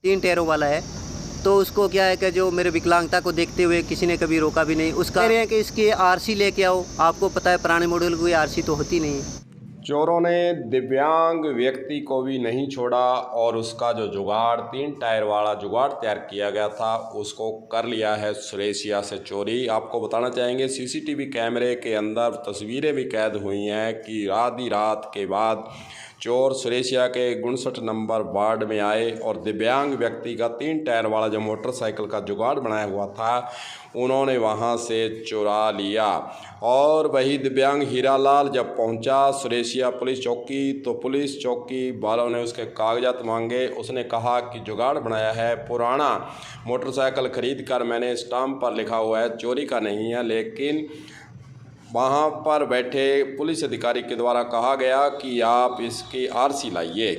3 टायरों वाला है, तो उसको क्या है कि जो मेरे विकलांगता को देखते हुए किसी ने कभी रोका भी नहीं। उसका कह रहे हैं कि इसकी आरसी लेके आओ। आपको पता है पुराने मॉडल की आरसी तो होती नहीं है। चोरों ने दिव्यांग व्यक्ति को भी नहीं छोड़ा और उसका जो जुगाड़ 3 टायर वाला जुगाड़ तैयार किया गया था उसको कर लिया है सुरेशिया से चोरी। आपको बताना चाहेंगे सीसीटीवी कैमरे के अंदर तस्वीरें भी कैद हुई हैं कि आधी रात के बाद चोर सुरेशिया के 59 नंबर वार्ड में आए और दिव्यांग व्यक्ति का 3 टायर वाला जो मोटरसाइकिल का जुगाड़ बनाया हुआ था उन्होंने वहां से चुरा लिया। और वही दिव्यांग हीरालाल जब पहुंचा सुरेशिया पुलिस चौकी तो पुलिस चौकी वालों ने उसके कागजात मांगे। उसने कहा कि जुगाड़ बनाया है, पुराना मोटरसाइकिल खरीद कर मैंने स्टाम्प पर लिखा हुआ है, चोरी का नहीं है। लेकिन वहाँ पर बैठे पुलिस अधिकारी के द्वारा कहा गया कि आप इसकी आरसी लाइए।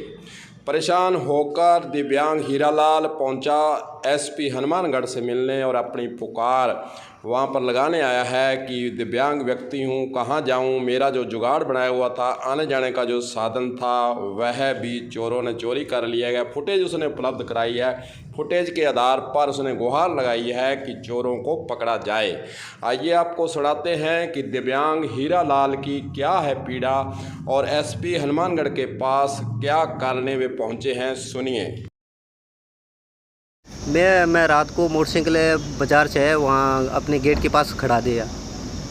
परेशान होकर दिव्यांग हीरालाल पहुंचा एसपी हनुमानगढ़ से मिलने और अपनी पुकार वहां पर लगाने आया है कि दिव्यांग व्यक्ति हूं, कहां जाऊं, मेरा जो जुगाड़ बनाया हुआ था, आने जाने का जो साधन था वह भी चोरों ने चोरी कर लिया गया। फुटेज उसने उपलब्ध कराई है, फुटेज के आधार पर उसने गुहार लगाई है कि चोरों को पकड़ा जाए। आइए आपको सुनाते हैं कि दिव्यांग हीरालाल की क्या है पीड़ा और एसपी हनुमानगढ़ के पास क्या करने वे पहुंचे हैं, सुनिए। मैं रात को मोटरसाइकिल बाज़ार से है वहाँ अपने गेट के पास खड़ा दिया।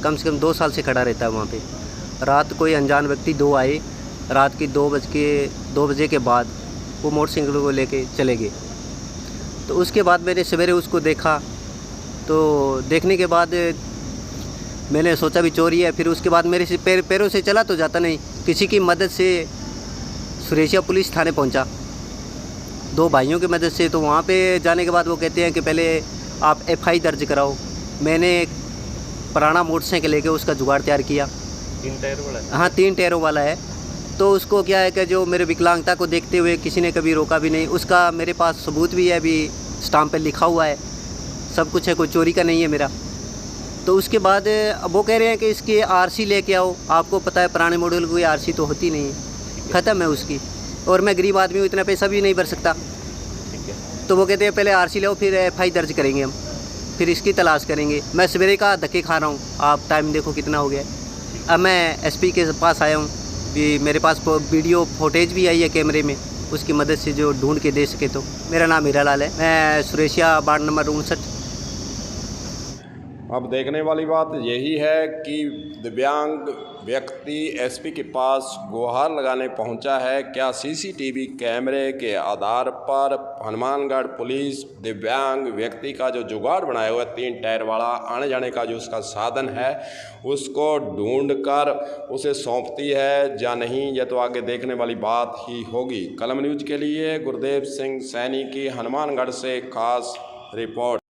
कम से कम 2 साल से खड़ा रहता है वहाँ पे। रात कोई अनजान व्यक्ति 2 आए, रात की 2 बजे के बाद वो मोटरसाइकिल को लेके चले गए। तो उसके बाद मैंने सवेरे उसको देखा, तो देखने के बाद मैंने सोचा भी चोरी है। फिर उसके बाद मेरे से पैरों से चला तो जाता नहीं, किसी की मदद से सुरेशिया पुलिस थाने पहुंचा, 2 भाइयों की मदद से। तो वहाँ पे जाने के बाद वो कहते हैं कि पहले आप एफआई दर्ज कराओ। मैंने एक पुराना मोटरसाइकिल लेके उसका जुगाड़ तैयार किया। 3 टायर वाला है? हाँ, 3 टायरों वाला है। तो उसको क्या है कि जो मेरे विकलांगता को देखते हुए किसी ने कभी रोका भी नहीं। उसका मेरे पास सबूत भी है, अभी स्टाम्प पर लिखा हुआ है, सब कुछ है, कोई चोरी का नहीं है मेरा। तो उसके बाद वो कह रहे हैं कि इसकी आरसी लेके आओ। आपको पता है पुराने मॉडल की आरसी तो होती नहीं है, ख़त्म है उसकी, और मैं गरीब आदमी हूँ, इतना पैसा भी नहीं भर सकता। ठीक है। तो वो कहते हैं पहले आरसी लो, फिर एफआई दर्ज करेंगे हम, फिर इसकी तलाश करेंगे। मैं सवेरे का धक्के खा रहा हूँ, आप टाइम देखो कितना हो गया है। अब मैं एसपी के पास आया हूँ, भी मेरे पास वीडियो फुटेज भी आई है कैमरे में, उसकी मदद से जो ढूंढ के दे सके। तो मेरा नाम हीरालाल है, मैं सुरेशिया वार्ड नंबर 59। अब देखने वाली बात यही है कि दिव्यांग व्यक्ति एसपी के पास गुहार लगाने पहुंचा है। क्या सीसीटीवी कैमरे के आधार पर हनुमानगढ़ पुलिस दिव्यांग व्यक्ति का जो जुगाड़ बनाया हुआ है 3 टायर वाला, आने जाने का जो उसका साधन है उसको ढूंढकर उसे सौंपती है या नहीं, यह तो आगे देखने वाली बात ही होगी। कलम न्यूज़ के लिए गुरदेव सिंह सैनी की हनुमानगढ़ से खास रिपोर्ट।